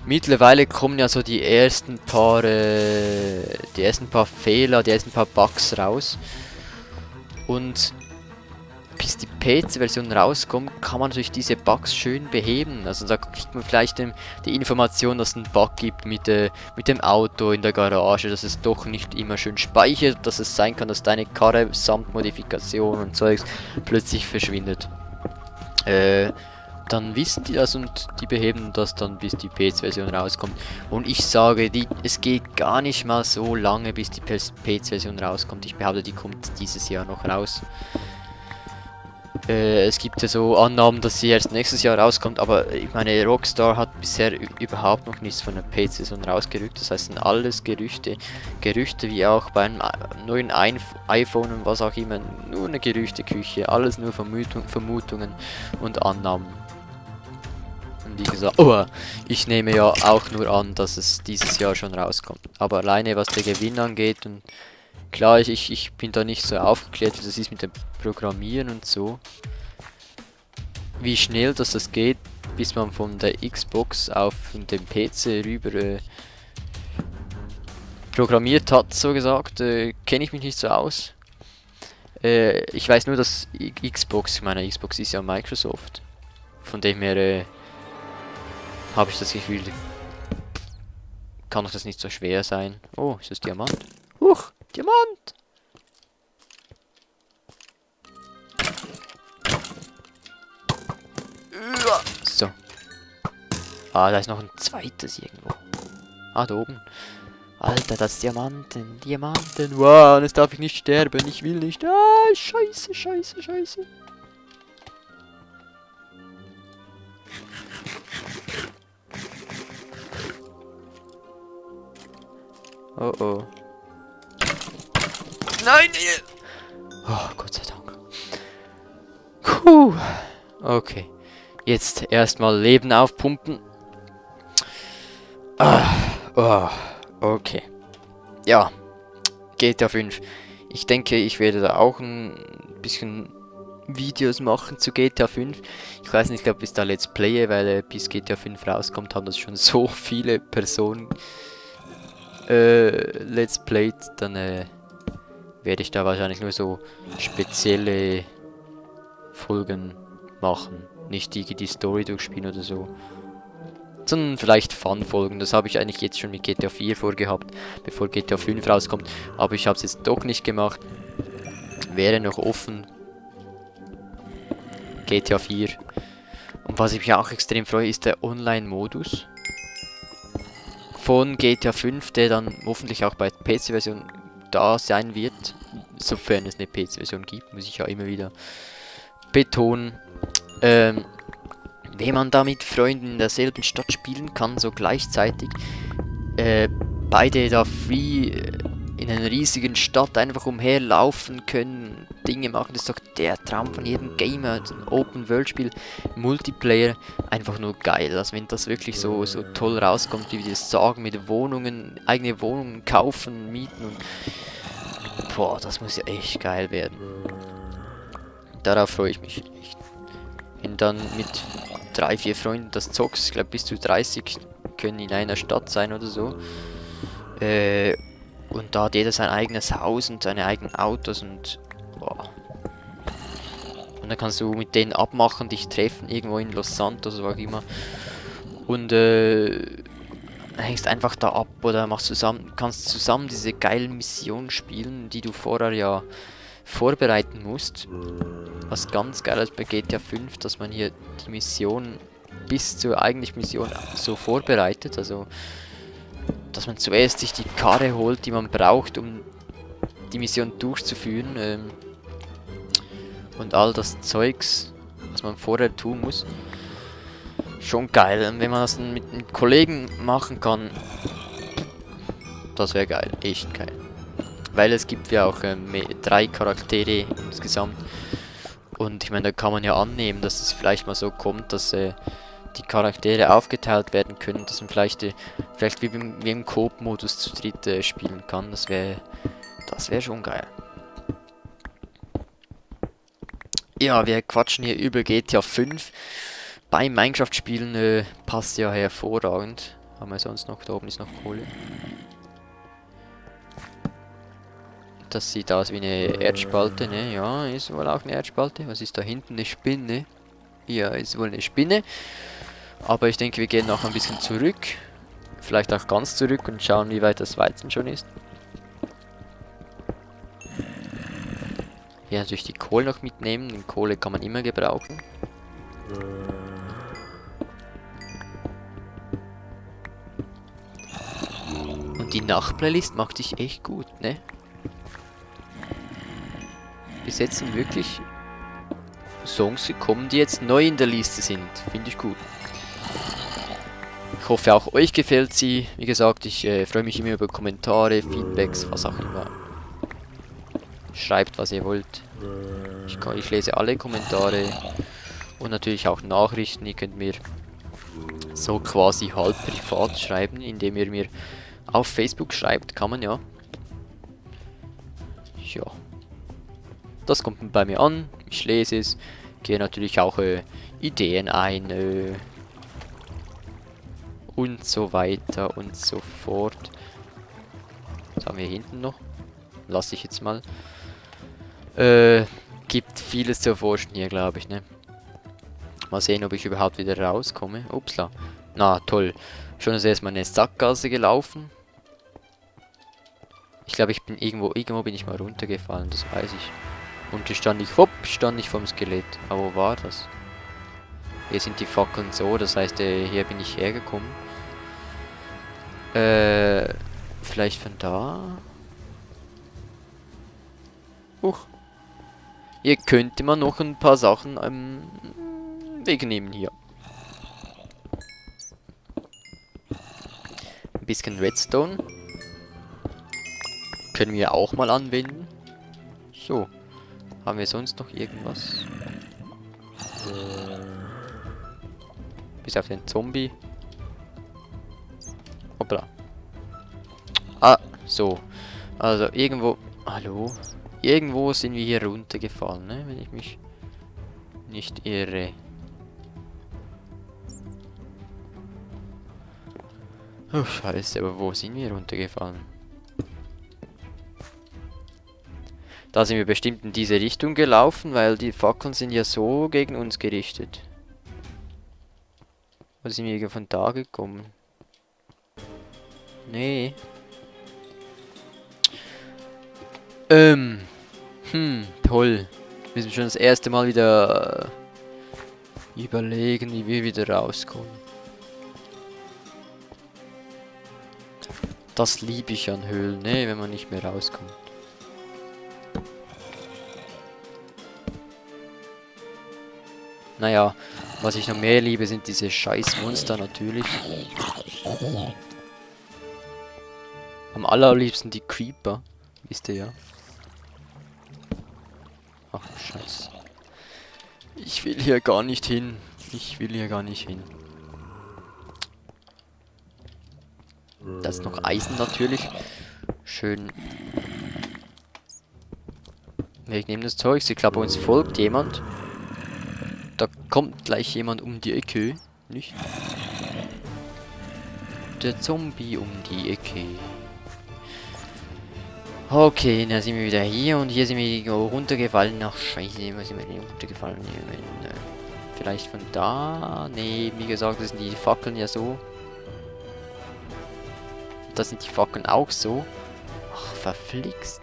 Mittlerweile kommen ja so die ersten paar Fehler, die ersten paar Bugs raus. Und bis die PC-Version rauskommt, kann man natürlich diese Bugs schön beheben. Also da kriegt man vielleicht die Information, dass es einen Bug gibt mit dem Auto in der Garage, dass es doch nicht immer schön speichert, dass es sein kann, dass deine Karre samt Modifikation und Zeugs plötzlich verschwindet. Dann wissen die das und die beheben das dann, bis die PC-Version rauskommt. Und ich sage, es geht gar nicht mal so lange, bis die PC-Version rauskommt. Ich behaupte, die kommt dieses Jahr noch raus. Es gibt ja so Annahmen, dass sie erst nächstes Jahr rauskommt, aber ich meine, Rockstar hat bisher überhaupt noch nichts von der PC-Version rausgerückt. Das heißt, sind alles Gerüchte wie auch beim neuen iPhone und was auch immer, nur eine Gerüchteküche, alles nur Vermutungen und Annahmen. Und wie gesagt, ich nehme ja auch nur an, dass es dieses Jahr schon rauskommt. Aber alleine was der Gewinn angeht und klar, ich bin da nicht so aufgeklärt, wie das ist mit dem Programmieren und so. Wie schnell das geht, bis man von der Xbox auf den PC rüber programmiert hat, so gesagt, kenne ich mich nicht so aus. Ich weiß nur, dass meine Xbox ist ja Microsoft. Von dem her habe ich das Gefühl, kann doch das nicht so schwer sein. Oh, ist das Diamant? Huch! Diamant! So. Ah, da ist noch ein zweites irgendwo. Ah, da oben. Alter, das Diamanten. Diamanten. Wow, und jetzt darf ich nicht sterben. Ich will nicht. Ah, scheiße, scheiße, scheiße. Oh oh. Nein! Oh, Gott sei Dank. Puh. Okay. Jetzt erstmal Leben aufpumpen. Okay. Ja. GTA 5. Ich denke, ich werde da auch ein bisschen Videos machen zu GTA 5. Ich weiß nicht, ob ich da Let's Playe, weil bis GTA 5 rauskommt, haben das schon so viele Personen Let's Played. Dann werde ich da wahrscheinlich nur so spezielle Folgen machen. Nicht die Story durchspielen oder so. Sondern vielleicht Fun-Folgen. Das habe ich eigentlich jetzt schon mit GTA 4 vorgehabt, bevor GTA 5 rauskommt. Aber ich habe es jetzt doch nicht gemacht. Wäre noch offen. GTA 4. Und was ich mich auch extrem freue, ist der Online-Modus von GTA 5, der dann hoffentlich auch bei der PC-Version da sein wird. Sofern es eine PC-Version gibt, muss ich ja immer wieder betonen. Wenn man da mit Freunden in derselben Stadt spielen kann, so gleichzeitig, beide da free in einer riesigen Stadt einfach umherlaufen können, Dinge machen, das ist doch der Traum von jedem Gamer, ein Open-World-Spiel, Multiplayer, einfach nur geil. Also wenn das wirklich so toll rauskommt, wie wir das sagen, mit Wohnungen, eigene Wohnungen kaufen, mieten und boah, das muss ja echt geil werden. Darauf freue ich mich echt. Wenn dann mit 3, 4 Freunden das zockst, ich glaube bis zu 30 können in einer Stadt sein oder so. Und da hat jeder sein eigenes Haus und seine eigenen Autos und boah. Und dann kannst du mit denen abmachen, dich treffen irgendwo in Los Santos oder wo auch immer. Und hängst einfach da ab oder kannst zusammen diese geilen Missionen spielen, die du vorher ja vorbereiten musst. Was ganz geil ist bei GTA 5, dass man hier die Mission bis zur eigentlichen Mission so vorbereitet. Also, dass man zuerst sich die Karre holt, die man braucht, um die Mission durchzuführen. Und all das Zeugs, was man vorher tun muss. Schon geil. Und wenn man das dann mit Kollegen machen kann, das wäre geil. Echt geil. Weil es gibt ja auch 3 Charaktere insgesamt. Und ich meine, da kann man ja annehmen, dass es vielleicht mal so kommt, dass die Charaktere aufgeteilt werden können, dass man vielleicht wie im Coop-Modus zu dritt spielen kann. Das wäre schon geil. Ja, wir quatschen hier über GTA 5. beim Minecraft-Spielen passt ja hervorragend. Haben wir sonst noch, da oben ist noch Kohle. Das sieht aus wie eine Erdspalte, ne? Ja, ist wohl auch eine Erdspalte. Was ist da hinten? Eine Spinne. Ja, ist wohl eine Spinne. Aber ich denke, wir gehen noch ein bisschen zurück. Vielleicht auch ganz zurück und schauen, wie weit das Weizen schon ist. Hier natürlich die Kohle noch mitnehmen. Die Kohle kann man immer gebrauchen. Und die Nachtplaylist macht sich echt gut, ne? Bis jetzt sind wirklich Songs gekommen, die jetzt neu in der Liste sind. Finde ich gut. Ich hoffe auch euch gefällt sie. Wie gesagt, ich freue mich immer über Kommentare, Feedbacks, was auch immer. Schreibt, was ihr wollt. Ich lese alle Kommentare. Und natürlich auch Nachrichten. Ihr könnt mir so quasi halb privat schreiben, indem ihr mir auf Facebook schreibt. Kann man ja. Ja. Das kommt bei mir an. Ich lese es. Gehe natürlich auch Ideen ein. Und so weiter und so fort. Was haben wir hinten noch? Lasse ich jetzt mal. Gibt vieles zu erforschen hier, glaube ich, ne? Mal sehen, ob ich überhaupt wieder rauskomme. Upsla. Na, toll. Schon ist erstmal eine Sackgasse gelaufen. Ich glaube, ich bin irgendwo bin ich mal runtergefallen, das weiß ich. Und hier stand ich vom Skelett. Aber wo war das? Hier sind die Fackeln so, das heißt, hier bin ich hergekommen. Vielleicht von da? Hier könnte man noch ein paar Sachen wegnehmen hier. Ein bisschen Redstone. Können wir auch mal anwenden. So. Haben wir sonst noch irgendwas? Bis auf den Zombie. Hoppla. Ah, so. Also irgendwo... Hallo? Irgendwo sind wir hier runtergefallen, ne? Wenn ich mich nicht irre. Oh, scheiße, aber wo sind wir runtergefallen? Da sind wir bestimmt in diese Richtung gelaufen, weil die Fackeln sind ja so gegen uns gerichtet. Oder sind wir von da gekommen? Nee. Toll. Wir müssen schon das erste Mal wieder überlegen, wie wir wieder rauskommen. Das liebe ich an Höhlen, ne, wenn man nicht mehr rauskommt. Naja, was ich noch mehr liebe, sind diese scheiß Monster natürlich. Am allerliebsten die Creeper, wisst ihr ja. Ach, scheiße. Ich will hier gar nicht hin. Das ist noch Eisen natürlich. Schön. Wir nehmen das Zeug. Ich glaube, uns folgt jemand. Da kommt gleich jemand um die Ecke. Nicht? Der Zombie um die Ecke. Okay, dann sind wir wieder hier und hier sind wir runtergefallen. Ach, scheiße, wo sind wir denn runtergefallen? Vielleicht von da? Nee, wie gesagt, das sind die Fackeln ja so. Das sind die Fackeln auch so. Ach, verflixt.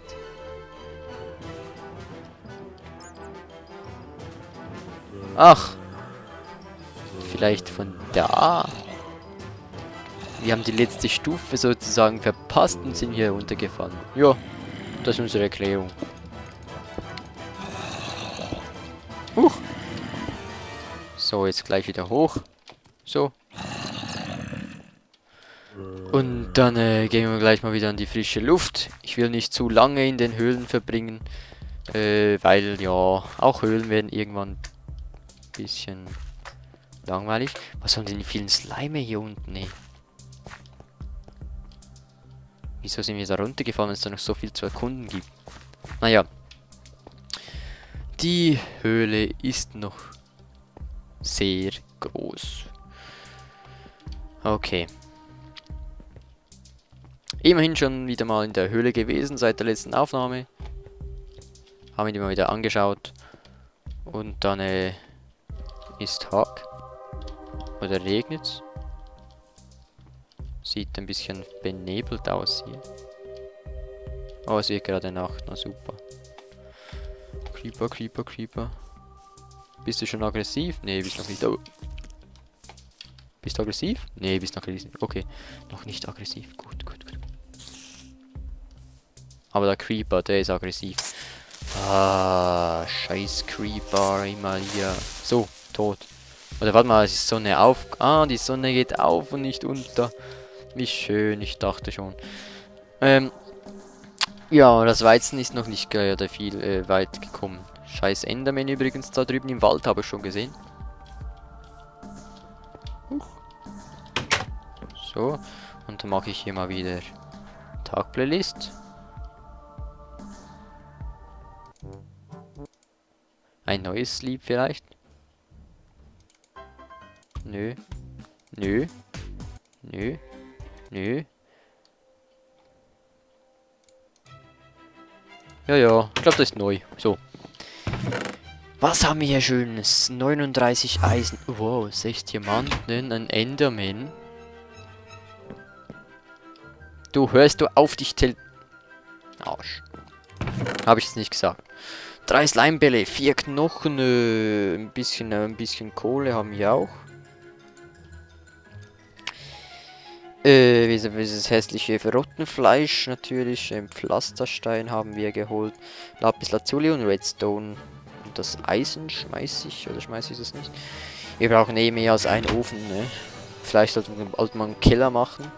Ach. Vielleicht von da. Wir haben die letzte Stufe sozusagen verpasst und sind hier runtergefallen. Ja, das ist unsere Erklärung. So, jetzt gleich wieder hoch. So. Und dann gehen wir gleich mal wieder an die frische Luft. Ich will nicht zu lange in den Höhlen verbringen. Weil, ja, auch Höhlen werden irgendwann ein bisschen langweilig. Was haben denn die vielen Slime hier unten, ey? Wieso sind wir da runtergefallen, wenn es da noch so viel zu erkunden gibt? Naja. Die Höhle ist noch sehr groß. Okay. Immerhin schon wieder mal in der Höhle gewesen seit der letzten Aufnahme. Haben wir die mal wieder angeschaut. Und dann ist Tag. Oder regnet's? Sieht ein bisschen benebelt aus hier. Oh, es wird gerade Nacht. Na super. Creeper, Creeper, Creeper. Bist du schon aggressiv? Nee, bist noch nicht. Oh. Bist du aggressiv? Nee, bist noch aggressiv. Okay. Noch nicht aggressiv. Gut, gut, gut. Aber der Creeper, der ist aggressiv. Ah, scheiß Creeper. Immer hier. So, tot. Oder warte mal, es ist Sonne auf. Ah, die Sonne geht auf und nicht unter. Wie schön, ich dachte schon. Ja, das Weizen ist noch nicht viel weit gekommen. Scheiß Enderman übrigens da drüben im Wald, habe ich schon gesehen. So, und dann mache ich hier mal wieder Tag-Playlist. Ein neues Lied vielleicht? Nö. Nö. Nö. Nö. Ja, ja, ich glaube, das ist neu. So. Was haben wir hier Schönes? 39 Eisen. Wow, 6 Diamanten, ein Enderman. Du, hörst du auf dich Arsch. Habe ich es nicht gesagt. 3 Slimebälle, 4 Knochen, ein bisschen Kohle haben wir auch. Dieses hässliche Verrottenfleisch natürlich. Pflasterstein haben wir geholt. Lapis Lazuli und Redstone. Und das Eisen schmeiße ich, oder schmeiße ich das nicht? Wir brauchen eh mehr als einen Ofen, ne? Vielleicht sollte man einen Keller machen.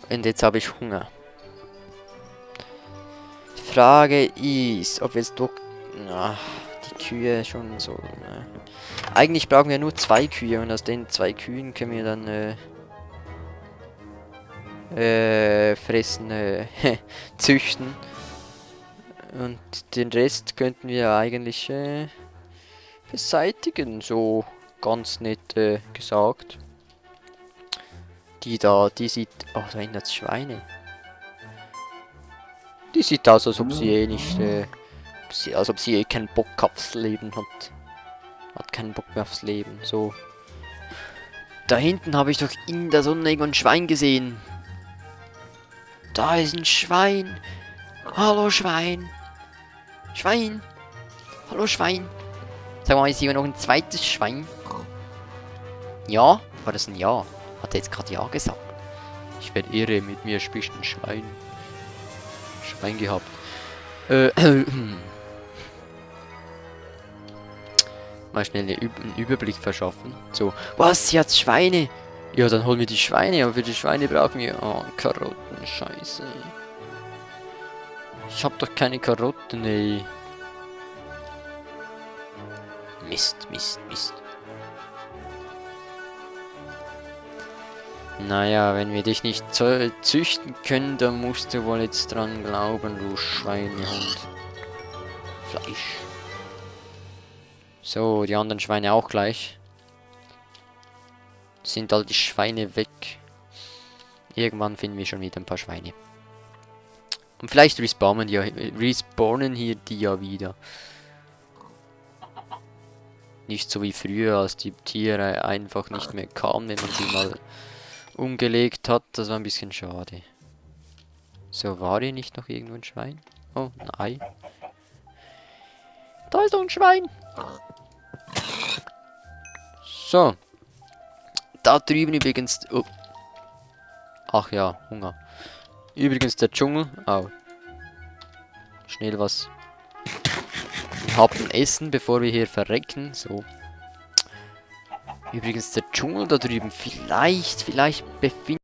Und jetzt habe ich Hunger. Die Frage ist, ob jetzt doch... die Kühe schon so... Ne? Eigentlich brauchen wir nur 2 Kühe und aus den 2 Kühen können wir dann... züchten. Und den Rest könnten wir eigentlich beseitigen, so ganz nett gesagt. Die sieht... Oh, da hinten hat's Schweine. Die sieht aus, als ob sie nicht... als ob sie keinen Bock aufs Leben hat. Hat keinen Bock mehr aufs Leben, so. Da hinten habe ich doch in der Sonne irgendein Schwein gesehen. Da ist ein Schwein. Hallo Schwein. Schwein. Hallo Schwein. Sag mal, ist hier noch ein zweites Schwein? Ja? War das ein Ja? Hat er jetzt gerade Ja gesagt? Ich werde irre, mit mir spricht ein Schwein. Schwein gehabt. Mal schnell einen Überblick verschaffen. So. Was? Sie hat Schweine? Ja, dann holen wir die Schweine, aber für die Schweine brauchen wir... Oh, Karotten, scheiße. Ich hab doch keine Karotten, ey. Mist, Mist, Mist. Naja, wenn wir dich nicht züchten können, dann musst du wohl jetzt dran glauben, du Schweinehund. Fleisch. So, die anderen Schweine auch gleich. Sind all die Schweine weg. Irgendwann finden wir schon wieder ein paar Schweine. Und vielleicht respawnen hier die ja wieder. Nicht so wie früher, als die Tiere einfach nicht mehr kamen, wenn man sie mal umgelegt hat. Das war ein bisschen schade. So, war hier nicht noch irgendwo ein Schwein? Oh, ein Ei. Da ist noch ein Schwein. So. Da drüben übrigens... Oh. Ach ja, Hunger. Übrigens der Dschungel. Au. Schnell was. Wir haben Essen, bevor wir hier verrecken. So. Übrigens der Dschungel da drüben. Vielleicht befindet